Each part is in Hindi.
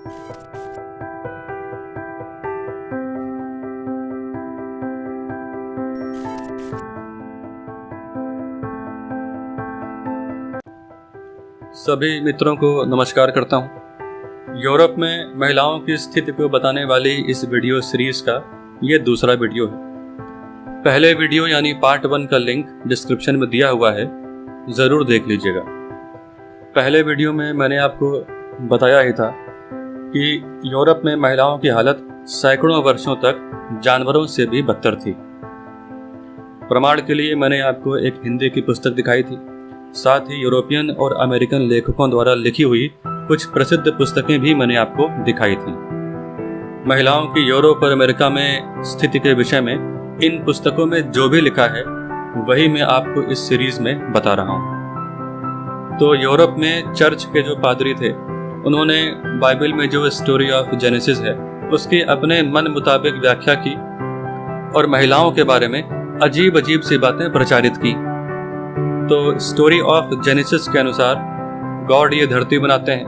सभी मित्रों को नमस्कार करता हूँ। यूरोप में महिलाओं की स्थिति को बताने वाली इस वीडियो सीरीज का ये दूसरा वीडियो है। पहले वीडियो यानी पार्ट 1 का लिंक डिस्क्रिप्शन में दिया हुआ है, ज़रूर देख लीजिएगा। पहले वीडियो में मैंने आपको बताया ही था कि यूरोप में महिलाओं की हालत सैकड़ों वर्षों तक जानवरों से भी बदतर थी। प्रमाण के लिए मैंने आपको एक हिंदी की पुस्तक दिखाई थी, साथ ही यूरोपियन और अमेरिकन लेखकों द्वारा लिखी हुई कुछ प्रसिद्ध पुस्तकें भी मैंने आपको दिखाई थी। महिलाओं की यूरोप और अमेरिका में स्थिति के विषय में इन पुस्तकों में जो भी लिखा है वही मैं आपको इस सीरीज में बता रहा हूँ। तो यूरोप में चर्च के जो पादरी थे, उन्होंने बाइबल में जो स्टोरी ऑफ जेनेसिस है उसकी अपने मन मुताबिक व्याख्या की और महिलाओं के बारे में अजीब अजीब सी बातें प्रचारित की। तो स्टोरी ऑफ जेनेसिस के अनुसार गॉड ये धरती बनाते हैं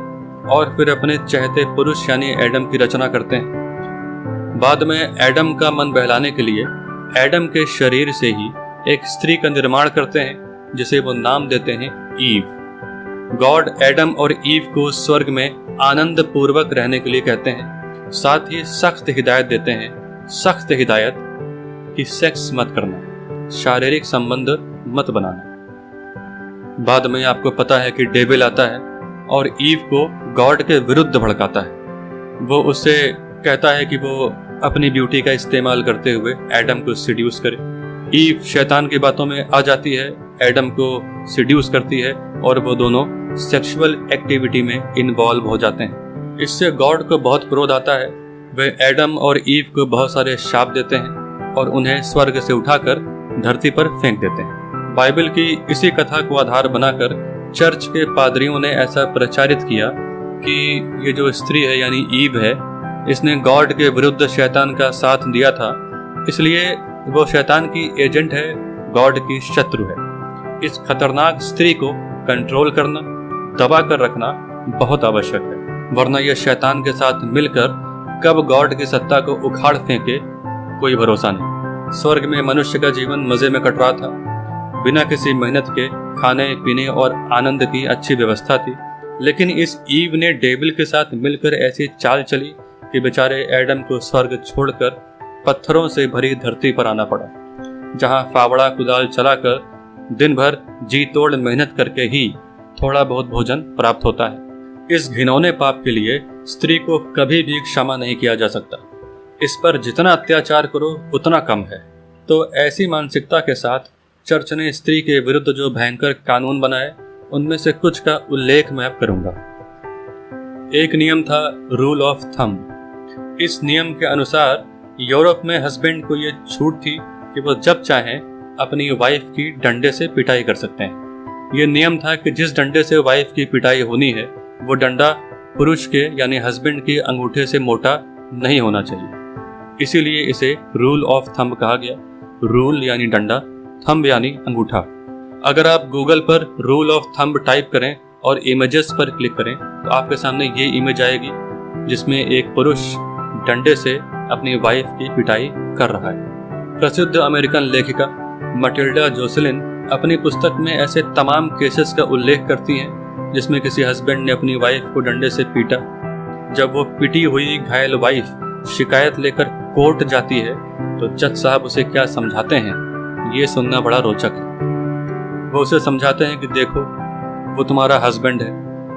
और फिर अपने चहेते पुरुष यानी एडम की रचना करते हैं। बाद में एडम का मन बहलाने के लिए एडम के शरीर से ही एक स्त्री का निर्माण करते हैं, जिसे वो नाम देते हैं ईव। गॉड एडम और ईव को स्वर्ग में आनंद पूर्वक रहने के लिए कहते हैं, साथ ही सख्त हिदायत देते हैं। सख्त हिदायत कि सेक्स मत करना, शारीरिक संबंध मत बनाना। बाद में आपको पता है कि डेविल आता है और ईव को गॉड के विरुद्ध भड़काता है। वो उससे कहता है कि वो अपनी ब्यूटी का इस्तेमाल करते हुए एडम को सिड्यूस करे। ईव शैतान की बातों में आ जाती है, एडम को सिड्यूस करती है और वो दोनों सेक्सुअल एक्टिविटी में इन्वॉल्व हो जाते हैं। इससे गॉड को बहुत क्रोध आता है। वे एडम और ईव को बहुत सारे शाप देते हैं और उन्हें स्वर्ग से उठाकर धरती पर फेंक देते हैं। बाइबल की इसी कथा को आधार बनाकर चर्च के पादरियों ने ऐसा प्रचारित किया कि ये जो स्त्री है यानी ईव है, इसने गॉड के विरुद्ध शैतान का साथ दिया था, इसलिए वो शैतान की एजेंट है, गॉड की शत्रु है। इस खतरनाक स्त्री को कंट्रोल करना, दबा कर रखना बहुत आवश्यक है, वरना यह शैतान के साथ मिलकर कब गॉड की सत्ता को उखाड़ फेंके कोई भरोसा नहीं। स्वर्ग में मनुष्य का जीवन मजे में कट रहा था, बिना किसी मेहनत के खाने पीने और आनंद की अच्छी व्यवस्था थी। लेकिन इस ईव ने डेविल के साथ मिलकर ऐसी चाल चली कि बेचारे एडम को स्वर्ग छोड़कर पत्थरों से भरी धरती पर आना पड़ा, जहां फावड़ा कुदाल चलाकर दिन भर जी तोड़ मेहनत करके ही थोड़ा बहुत भोजन प्राप्त होता है। इस घिनौने पाप के लिए स्त्री को कभी भी क्षमा नहीं किया जा सकता। इस पर जितना अत्याचार करो उतना कम है। तो ऐसी मानसिकता के साथ चर्च ने स्त्री के विरुद्ध जो भयंकर कानून बनाए, उनमें से कुछ का उल्लेख मैं अब करूंगा। एक नियम था रूल ऑफ थंब। इस नियम के अनुसार यूरोप में हस्बैंड को ये छूट थी कि वो जब चाहें अपनी वाइफ की डंडे से पिटाई कर सकते हैं। ये नियम था कि जिस डंडे से वाइफ की पिटाई होनी है वो डंडा पुरुष के यानी हस्बैंड के अंगूठे से मोटा नहीं होना चाहिए। इसीलिए इसे रूल ऑफ थंब कहा गया। रूल यानी डंडा, थंब यानी अंगूठा। अगर आप गूगल पर रूल ऑफ थंब टाइप करें और इमेजेस पर क्लिक करें तो आपके सामने ये इमेज आएगी जिसमें एक पुरुष डंडे से अपनी वाइफ की पिटाई कर रहा है। प्रसिद्ध अमेरिकन लेखिका मटिल्डा जोसेलिन अपनी पुस्तक में ऐसे तमाम केसेस का उल्लेख करती हैं जिसमें किसी हस्बैंड ने अपनी वाइफ को डंडे से पीटा। जब वो पिटी हुई घायल वाइफ शिकायत लेकर कोर्ट जाती है तो जज साहब उसे क्या समझाते हैं, ये सुनना बड़ा रोचक है। वो उसे समझाते हैं कि देखो, वो तुम्हारा हस्बैंड है,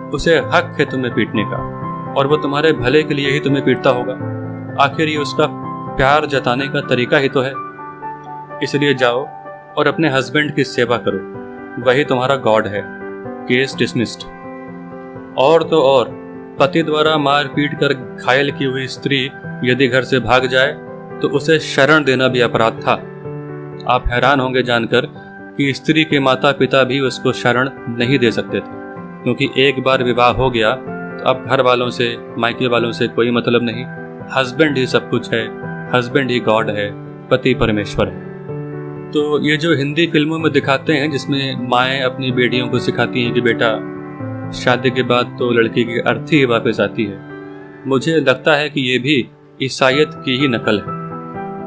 उसे हक है तुम्हें पीटने का और वो तुम्हारे भले के लिए ही तुम्हें पीटता होगा। आखिर ये उसका प्यार जताने का तरीका ही तो है। इसलिए जाओ और अपने हस्बैंड की सेवा करो, वही तुम्हारा गॉड है। Case dismissed. और तो और पति द्वारा मार पीट कर घायल की हुई स्त्री यदि घर से भाग जाए तो उसे शरण देना भी अपराध था। आप हैरान होंगे जानकर कि स्त्री के माता पिता भी उसको शरण नहीं दे सकते थे, क्योंकि एक बार विवाह हो गया तो अब घर वालों से, मायके वालों से कोई मतलब नहीं। हस्बैंड ही सब कुछ है, हस्बैंड ही गॉड है, पति परमेश्वर है। तो ये जो हिंदी फिल्मों में दिखाते हैं जिसमें माएँ अपनी बेटियों को सिखाती हैं कि बेटा शादी के बाद तो लड़की की अर्थी ही वापस आती है, मुझे लगता है कि ये भी ईसाइयत की ही नकल है।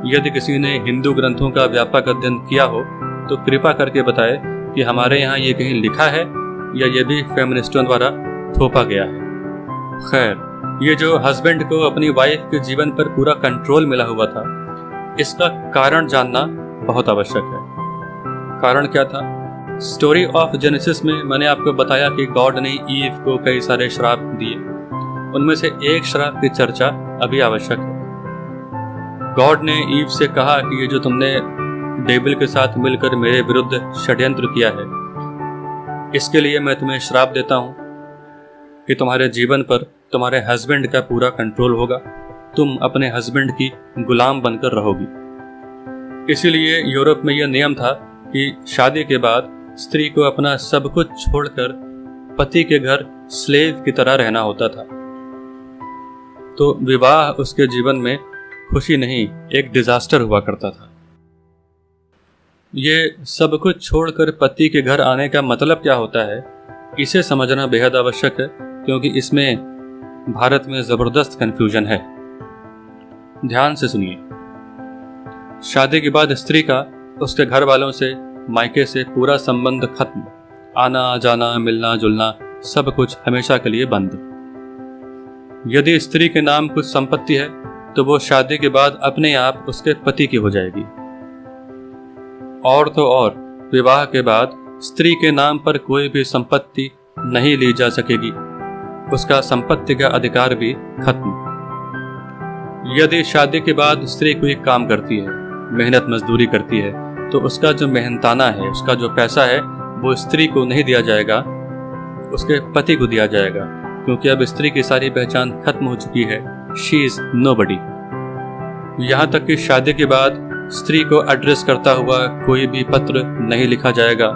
यदि किसी ने हिंदू ग्रंथों का व्यापक अध्ययन किया हो तो कृपा करके बताए कि हमारे यहाँ ये कहीं लिखा है या ये भी फेमिनिस्टों द्वारा थोपा गया है। खैर, ये जो हस्बैंड को अपनी वाइफ के जीवन पर पूरा कंट्रोल मिला हुआ था, इसका कारण जानना बहुत आवश्यक है। कारण क्या था? स्टोरी ऑफ जेनेसिस में मैंने आपको बताया कि गॉड ने ईव को कई सारे श्राप दिए। उनमें से एक श्राप की चर्चा अभी आवश्यक है। गॉड ने ईव से कहा कि ये जो तुमने डेविल के साथ मिलकर मेरे विरुद्ध षड्यंत्र किया है, इसके लिए मैं तुम्हें श्राप देता हूं कि तुम्हारे जीवन पर तुम्हारे हस्बैंड का पूरा कंट्रोल होगा, तुम अपने हस्बैंड की गुलाम बनकर रहोगी। इसीलिए यूरोप में यह नियम था कि शादी के बाद स्त्री को अपना सब कुछ छोड़कर पति के घर स्लेव की तरह रहना होता था। तो विवाह उसके जीवन में खुशी नहीं, एक डिजास्टर हुआ करता था। ये सब कुछ छोड़कर पति के घर आने का मतलब क्या होता है, इसे समझना बेहद आवश्यक है, क्योंकि इसमें भारत में जबरदस्त कंफ्यूजन है। ध्यान से सुनिए। शादी के बाद स्त्री का उसके घर वालों से, मायके से पूरा संबंध खत्म। आना जाना, मिलना जुलना, सब कुछ हमेशा के लिए बंद। यदि स्त्री के नाम कुछ संपत्ति है तो वो शादी के बाद अपने आप उसके पति की हो जाएगी। और तो और, विवाह के बाद स्त्री के नाम पर कोई भी संपत्ति नहीं ली जा सकेगी, उसका संपत्ति का अधिकार भी खत्म। यदि शादी के बाद स्त्री कोई काम करती है, मेहनत मजदूरी करती है, तो उसका जो मेहनताना है, उसका जो पैसा है, वो स्त्री को नहीं दिया जाएगा, उसके पति को दिया जाएगा, क्योंकि अब स्त्री की सारी पहचान खत्म हो चुकी है। She is nobody. यहाँ तक कि शादी के बाद स्त्री को एड्रेस करता हुआ कोई भी पत्र नहीं लिखा जाएगा।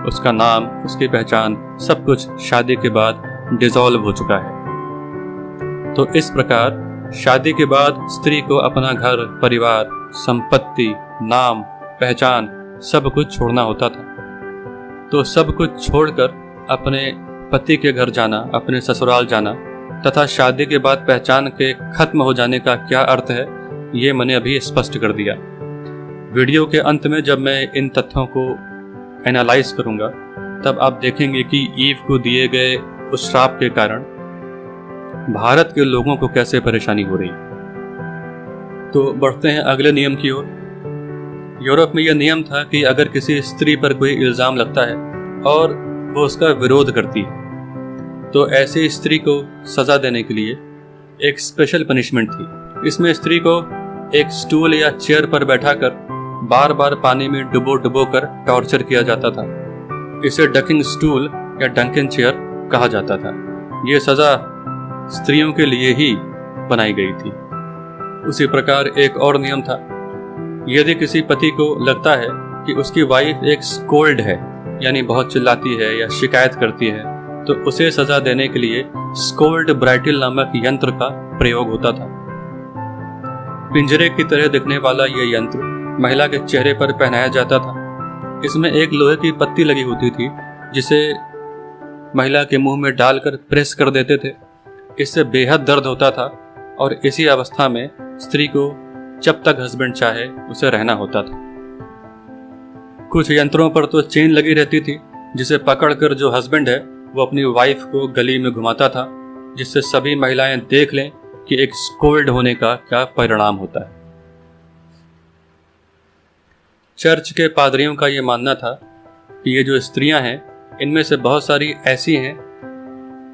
उसका नाम, उसकी पहचान, सब कुछ शादी के बाद डिसॉल्व हो चुका है। तो इस प्रकार शादी के बाद स्त्री को अपना घर, परिवार, संपत्ति, नाम, पहचान, सब कुछ छोड़ना होता था। तो सब कुछ छोड़कर अपने पति के घर जाना, अपने ससुराल जाना तथा शादी के बाद पहचान के खत्म हो जाने का क्या अर्थ है, ये मैंने अभी स्पष्ट कर दिया। वीडियो के अंत में जब मैं इन तथ्यों को एनालाइज करूंगा, तब आप देखेंगे कि ईव को दिए गए उस श्राप के कारण भारत के लोगों को कैसे परेशानी हो रही। तो बढ़ते हैं अगले नियम की ओर। यूरोप में यह नियम था कि अगर किसी स्त्री पर कोई इल्जाम लगता है और वो उसका विरोध करती है, तो ऐसी स्त्री को सजा देने के लिए एक स्पेशल पनिशमेंट थी। इसमें स्त्री को एक स्टूल या चेयर पर बैठाकर बार बार पानी में डुबो डुबो कर टॉर्चर किया जाता था। इसे डकिंग स्टूल या डंकिंग चेयर कहा जाता था। ये सजा स्त्रियों के लिए ही बनाई गई थी। उसी प्रकार एक और नियम था। यदि किसी पति को लगता है कि उसकी वाइफ एक स्कोल्ड है, यानी बहुत चिल्लाती है या शिकायत करती है, तो उसे सजा देने के लिए स्कोल्ड ब्राइटल नामक यंत्र का प्रयोग होता था। पिंजरे की तरह दिखने वाला यह यंत्र महिला के चेहरे पर पहनाया जाता था। इसमें एक लोहे की पत्ती लगी होती थी, जिसे महिला के मुंह में डालकर प्रेस कर देते थे। इससे बेहद दर्द होता था और इसी अवस्था में स्त्री को जब तक हस्बैंड चाहे उसे रहना होता था। कुछ यंत्रों पर तो चेन लगी रहती थी, जिसे पकड़कर जो हस्बैंड है वो अपनी वाइफ को गली में घुमाता था, जिससे सभी महिलाएं देख लें कि एक स्कोल्ड होने का क्या परिणाम होता है। चर्च के पादरियों का यह मानना था कि ये जो स्त्रियां हैं, इनमें से बहुत सारी ऐसी हैं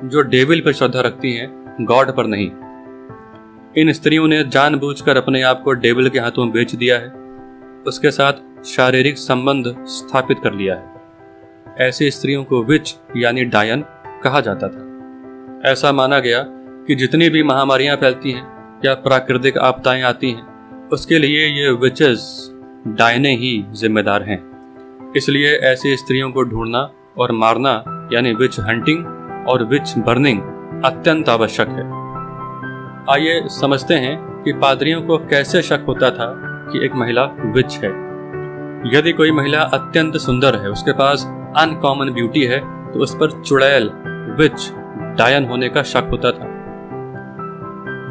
जो डेविल पर श्रद्धा रखती हैं, गॉड पर नहीं। इन स्त्रियों ने जानबूझकर अपने आप को डेविल के हाथों बेच दिया है, उसके साथ शारीरिक संबंध स्थापित कर लिया है। ऐसी स्त्रियों को विच यानी डायन कहा जाता था। ऐसा माना गया कि जितनी भी महामारियां फैलती हैं या प्राकृतिक आपदाएं आती हैं, उसके लिए ये विचेस, डायने ही जिम्मेदार हैं। इसलिए ऐसी स्त्रियों को ढूंढना और मारना यानी विच हंटिंग और विच बर्निंग अत्यंत आवश्यक है। आइए समझते हैं कि पादरियों को कैसे शक होता था कि एक महिला विच है। यदि कोई महिला अत्यंत सुंदर है, उसके पास अनकॉमन ब्यूटी है, तो उस पर चुड़ैल, विच, डायन होने का शक होता था।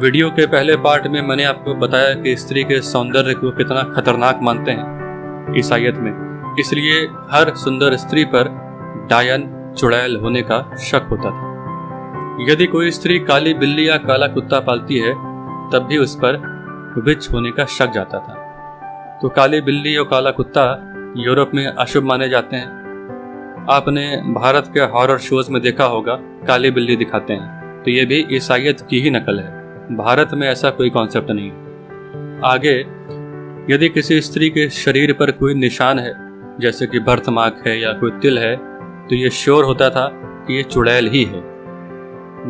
वीडियो के पहले पार्ट में मैंने आपको बताया कि स्त्री के सौंदर्य को कितना खतरनाक मानते हैं ईसाईयत में, इसलिए हर सुंदर स्त्री पर डायन चुड़ैल होने का शक होता था। यदि कोई स्त्री काली बिल्ली या काला कुत्ता पालती है तब भी उस पर विच होने का शक जाता था। तो काली बिल्ली और काला कुत्ता यूरोप में अशुभ माने जाते हैं। आपने भारत के हॉरर शोज में देखा होगा, काली बिल्ली दिखाते हैं, तो ये भी ईसाईयत की ही नकल है। भारत में ऐसा कोई कॉन्सेप्ट नहीं है। आगे, यदि किसी स्त्री के शरीर पर कोई निशान है, जैसे कि बर्थ मार्क है या कोई तिल है, तो ये श्योर होता था कि ये चुड़ैल ही है।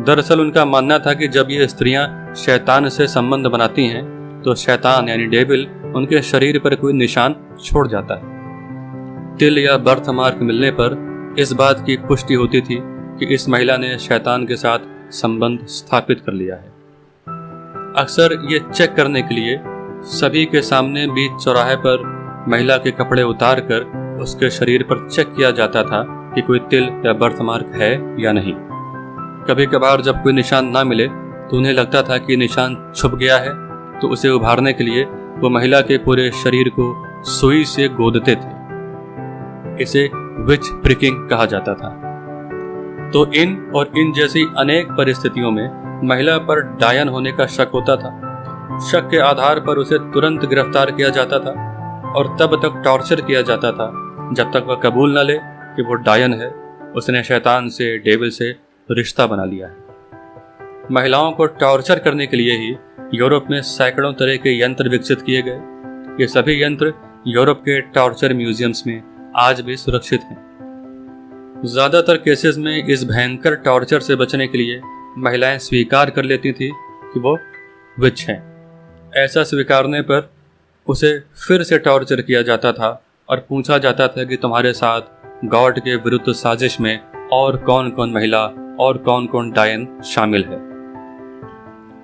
दरअसल उनका मानना था कि जब ये स्त्रियां शैतान से संबंध बनाती हैं तो शैतान यानी डेविल उनके शरीर पर कोई निशान छोड़ जाता है। तिल या बर्थ मार्क मिलने पर इस बात की पुष्टि होती थी कि इस महिला ने शैतान के साथ संबंध स्थापित कर लिया है। अक्सर ये चेक करने के लिए सभी के सामने बीच चौराहे पर महिला के कपड़े उतार कर उसके शरीर पर चेक किया जाता था कि कोई तिल या बर्थ मार्क है या नहीं। कभी कभार जब कोई निशान ना मिले तो उन्हें लगता था कि निशान छुप गया है, तो उसे उभारने के लिए वो महिला के पूरे शरीर को सुई से गोदते थे। इसे विच प्रिकिंग कहा जाता था। तो इन और इन जैसी अनेक परिस्थितियों में महिला पर डायन होने का शक होता था। शक के आधार पर उसे तुरंत गिरफ्तार किया जाता था और तब तक टॉर्चर किया जाता था जब तक वह कबूल न ले कि वो डायन है, उसने शैतान से, डेविल से रिश्ता बना लिया है। महिलाओं को टॉर्चर करने के लिए ही यूरोप में सैकड़ों तरह के यंत्र विकसित किए गए। ये सभी यंत्र यूरोप के टॉर्चर म्यूजियम्स में आज भी सुरक्षित हैं। ज्यादातर केसेस में इस भयंकर टॉर्चर से बचने के लिए महिलाएं स्वीकार कर लेती थी कि वो विच हैं। ऐसा स्वीकारने पर उसे फिर से टॉर्चर किया जाता था और पूछा जाता था कि तुम्हारे साथ गॉड के विरुद्ध साजिश में और कौन कौन महिला और कौन कौन डायन शामिल है।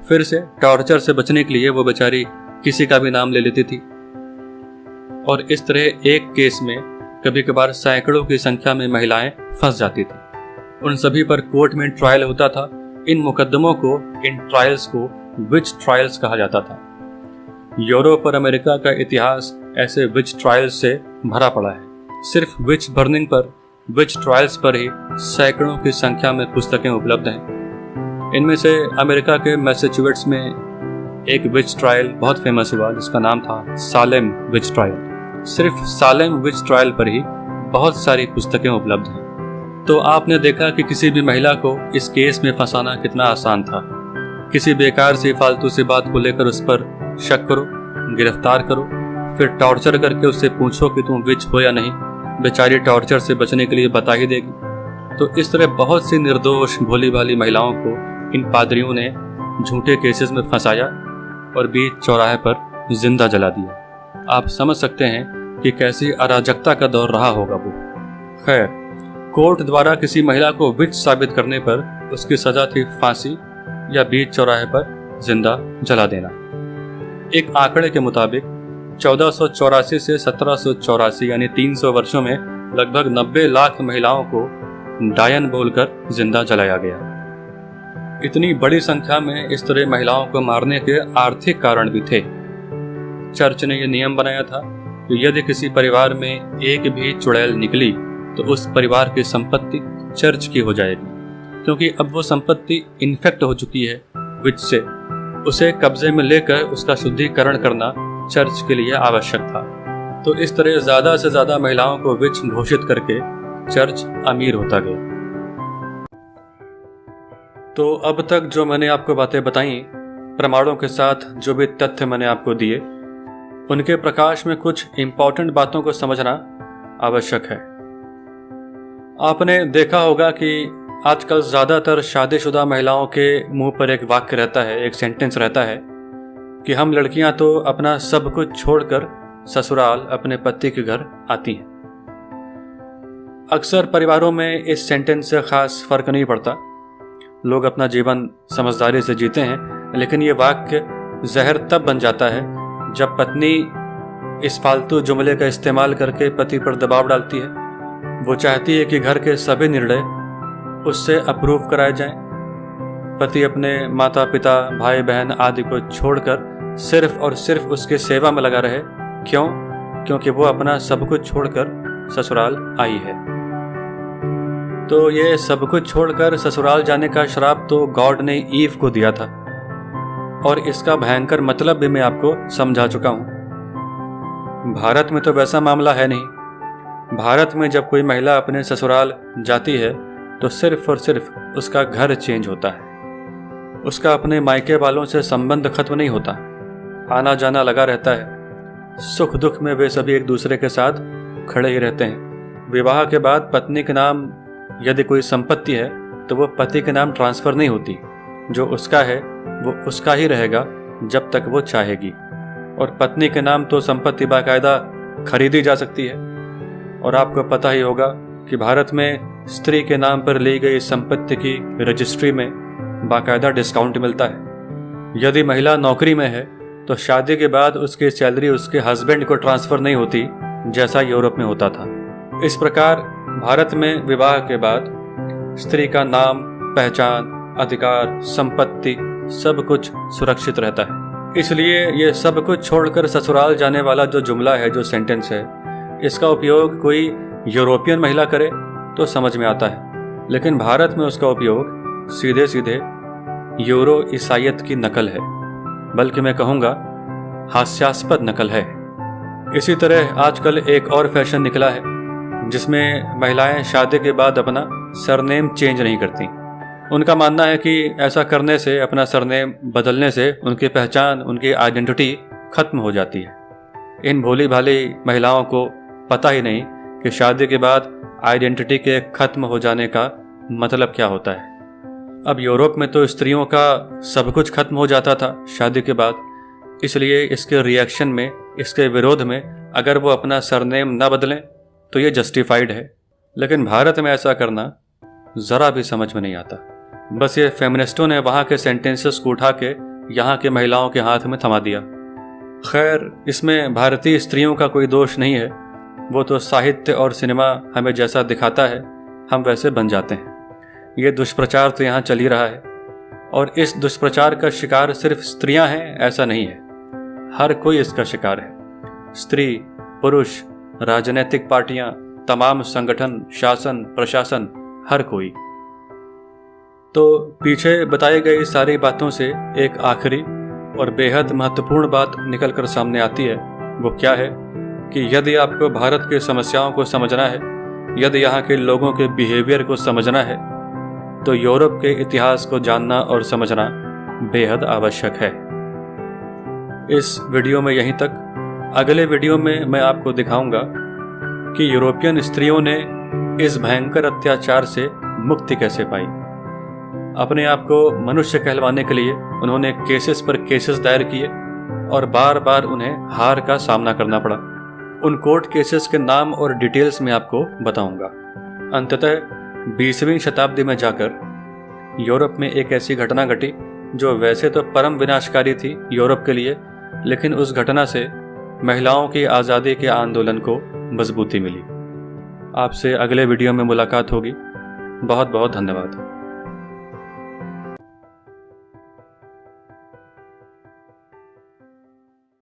फिर से टॉर्चर से बचने के लिए वो बेचारी किसी का भी नाम ले लेती थी और इस तरह एक केस में कभी कभार सैकड़ों की संख्या में महिलाएं फंस जाती थी। उन सभी पर कोर्ट में ट्रायल होता था। इन मुकदमों को, इन ट्रायल्स को विच ट्रायल्स कहा जाता था। यूरोप और अमेरिका का इतिहास ऐसे विच ट्रायल्स से भरा पड़ा है। सिर्फ विच बर्निंग पर, विच ट्रायल्स पर ही सैकड़ों की संख्या में पुस्तकें उपलब्ध हैं। इनमें से अमेरिका के मैसेच्यूसेट्स में एक विच ट्रायल बहुत फेमस हुआ जिसका नाम था सालेम विच ट्रायल। सिर्फ सालेम विच ट्रायल पर ही बहुत सारी पुस्तकें उपलब्ध हैं। तो आपने देखा कि किसी भी महिला को इस केस में फंसाना कितना आसान था। किसी बेकार सी फालतू सी बात को लेकर उस पर शक करो, गिरफ्तार करो, फिर टॉर्चर करके उससे पूछो कि तुम विच हो या नहीं। बेचारी टॉर्चर से बचने के लिए बता ही देगी। तो इस तरह बहुत सी निर्दोष भोली भाली महिलाओं को इन पादरियों ने झूठे केसेस में फंसाया और बीच चौराहे पर जिंदा जला दिया। आप समझ सकते हैं कि कैसी अराजकता का दौर रहा होगा वो। खैर, कोर्ट द्वारा किसी महिला को विच साबित करने पर उसकी सजा थी फांसी या बीच चौराहे पर जिंदा जला देना। एक आंकड़े के मुताबिक 1484 से 1784 यानी 300 वर्षों में लगभग 90 लाख महिलाओं को डायन बोलकर जिंदा जलाया गया। इतनी बड़ी संख्या में इस तरह महिलाओं को मारने के आर्थिक कारण भी थे। चर्च ने यह नियम बनाया था कि यदि किसी परिवार में एक भी चुड़ैल निकली तो उस परिवार की संपत्ति चर्च की हो जाएगी, क्योंकि अब वो संपत्ति इन्फेक्ट हो चुकी है विच से। उसे कब्जे में लेकर उसका शुद्धिकरण करना चर्च के लिए आवश्यक था। तो इस तरह ज्यादा से ज्यादा महिलाओं को विच घोषित करके चर्च अमीर होता गया। तो अब तक जो मैंने आपको बातें बताई, प्रमाणों के साथ जो भी तथ्य मैंने आपको दिए, उनके प्रकाश में कुछ इंपॉर्टेंट बातों को समझना आवश्यक है। आपने देखा होगा कि आजकल ज्यादातर शादीशुदा महिलाओं के मुंह पर एक वाक्य रहता है, एक सेंटेंस रहता है कि हम लड़कियां तो अपना सब कुछ छोड़कर ससुराल अपने पति के घर आती हैं। अक्सर परिवारों में इस सेंटेंस से खास फर्क नहीं पड़ता। लोग अपना जीवन समझदारी से जीते हैं, लेकिन ये वाक्य जहर तब बन जाता है जब पत्नी इस फालतू जुमले का इस्तेमाल करके पति पर दबाव डालती है। वो चाहती है कि घर के सभी निर्णय उससे अप्रूव कराए जाएं। पति अपने माता पिता भाई बहन आदि को छोड़कर सिर्फ और सिर्फ उसकी सेवा में लगा रहे। क्यों? क्योंकि वो अपना सब कुछ छोड़कर ससुराल आई है। तो ये सब कुछ छोड़कर ससुराल जाने का श्राप तो गॉड ने ईव को दिया था, और इसका भयंकर मतलब भी मैं आपको समझा चुका हूं। भारत में तो वैसा मामला है नहीं। भारत में जब कोई महिला अपने ससुराल जाती है तो सिर्फ और सिर्फ उसका घर चेंज होता है, उसका अपने मायके वालों से संबंध खत्म नहीं होता, आना जाना लगा रहता है। सुख दुख में वे सभी एक दूसरे के साथ खड़े ही रहते हैं। विवाह के बाद पत्नी के नाम यदि कोई संपत्ति है तो वो पति के नाम ट्रांसफ़र नहीं होती। जो उसका है वो उसका ही रहेगा जब तक वो चाहेगी, और पत्नी के नाम तो संपत्ति बाकायदा खरीदी जा सकती है। और आपको पता ही होगा कि भारत में स्त्री के नाम पर ली गई संपत्ति की रजिस्ट्री में बाकायदा डिस्काउंट मिलता है। यदि महिला नौकरी में है तो शादी के बाद उसकी सैलरी उसके हस्बैंड को ट्रांसफ़र नहीं होती जैसा यूरोप में होता था। इस प्रकार भारत में विवाह के बाद स्त्री का नाम, पहचान, अधिकार, संपत्ति सब कुछ सुरक्षित रहता है। इसलिए ये सब कुछ छोड़कर ससुराल जाने वाला जो जुमला है, जो सेंटेंस है, इसका उपयोग कोई यूरोपियन महिला करे तो समझ में आता है, लेकिन भारत में उसका उपयोग सीधे सीधे यूरो ईसाइयत की नकल है, बल्कि मैं कहूँगा हास्यास्पद नकल है। इसी तरह आजकल एक और फैशन निकला है जिसमें महिलाएं शादी के बाद अपना सरनेम चेंज नहीं करती। उनका मानना है कि ऐसा करने से, अपना सरनेम बदलने से उनकी पहचान, उनकी आइडेंटिटी खत्म हो जाती है। इन भोली भाली महिलाओं को पता ही नहीं कि शादी के बाद आइडेंटिटी के खत्म हो जाने का मतलब क्या होता है। अब यूरोप में तो स्त्रियों का सब कुछ खत्म हो जाता था शादी के बाद, इसलिए इसके रिएक्शन में, इसके विरोध में अगर वो अपना सरनेम न बदलें तो ये जस्टिफाइड है। लेकिन भारत में ऐसा करना ज़रा भी समझ में नहीं आता। बस ये फेमिनिस्टों ने वहाँ के सेंटेंसेस को उठा के यहाँ के महिलाओं के हाथ में थमा दिया। खैर, इसमें भारतीय स्त्रियों का कोई दोष नहीं है, वो तो साहित्य और सिनेमा हमें जैसा दिखाता है हम वैसे बन जाते हैं। ये दुष्प्रचार तो यहाँ चल ही रहा है, और इस दुष्प्रचार का शिकार सिर्फ स्त्रियां हैं ऐसा नहीं है, हर कोई इसका शिकार है। स्त्री, पुरुष, राजनीतिक पार्टियां, तमाम संगठन, शासन, प्रशासन, हर कोई। तो पीछे बताई गई सारी बातों से एक आखिरी और बेहद महत्वपूर्ण बात निकल कर सामने आती है। वो क्या है कि यदि आपको भारत की समस्याओं को समझना है, यदि यहाँ के लोगों के बिहेवियर को समझना है, तो यूरोप के इतिहास को जानना और समझना बेहद आवश्यक है। इस वीडियो में यहीं तक। अगले वीडियो में मैं आपको दिखाऊंगा कि यूरोपियन स्त्रियों ने इस भयंकर अत्याचार से मुक्ति कैसे पाई। अपने आप को मनुष्य कहलवाने के लिए उन्होंने केसेस पर केसेस दायर किए और बार बार उन्हें हार का सामना करना पड़ा। उन कोर्ट केसेस के नाम और डिटेल्स में आपको बताऊंगा। अंततः 20वीं शताब्दी में जाकर यूरोप में एक ऐसी घटना घटी जो वैसे तो परम विनाशकारी थी यूरोप के लिए, लेकिन उस घटना से महिलाओं की आज़ादी के आंदोलन को मजबूती मिली। आपसे अगले वीडियो में मुलाकात होगी। बहुत बहुत धन्यवाद।